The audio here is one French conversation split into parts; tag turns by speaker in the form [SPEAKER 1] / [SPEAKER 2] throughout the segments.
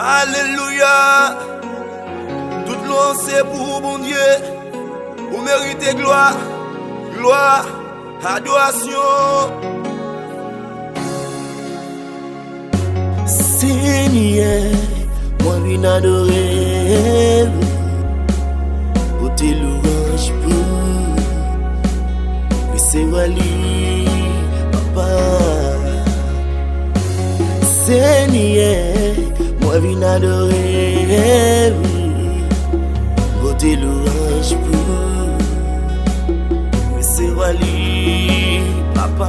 [SPEAKER 1] Alléluia. Toute l'eau c'est pour bon Dieu. Vous méritez gloire, gloire, adoration.
[SPEAKER 2] Seigneur, moi viens adorer, pour tes louanges pour, mais c'est Wali, papa. Seigneur, moi viens adorer, pour tes louanges pour, mais c'est Wali, papa.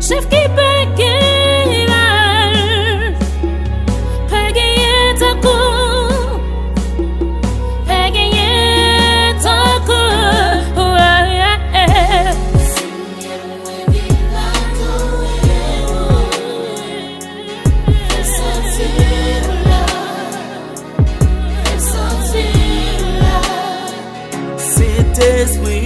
[SPEAKER 3] Chef qui peut gagner, peut gagner ta cour, peut gagner ta cour.
[SPEAKER 2] C'était oui.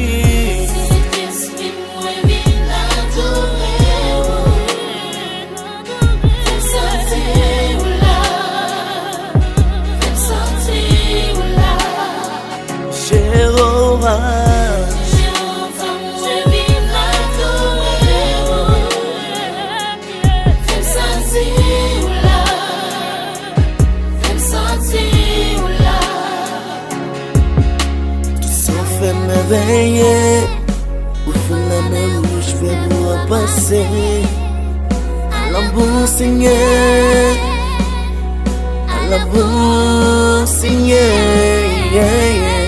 [SPEAKER 2] Veiller, au fond de la mer où je vais pouvoir passer. À la bon Seigneur, à la bon Seigneur, yeah, yeah.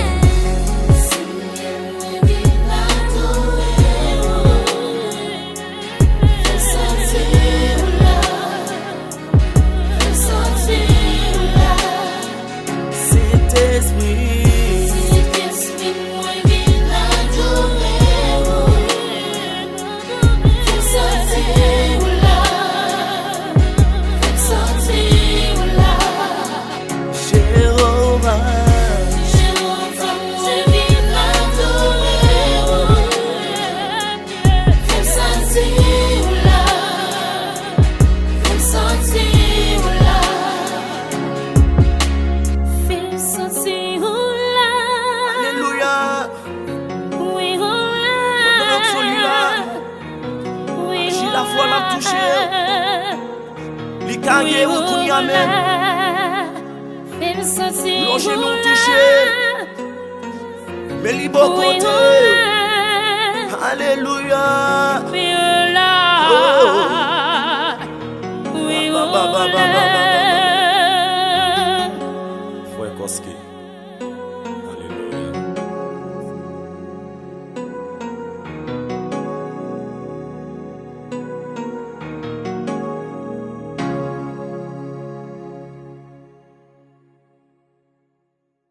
[SPEAKER 1] La foi l'a touché, li kage ou kouni amen. L'ange nous touché, mais li bon côté. Alléluia.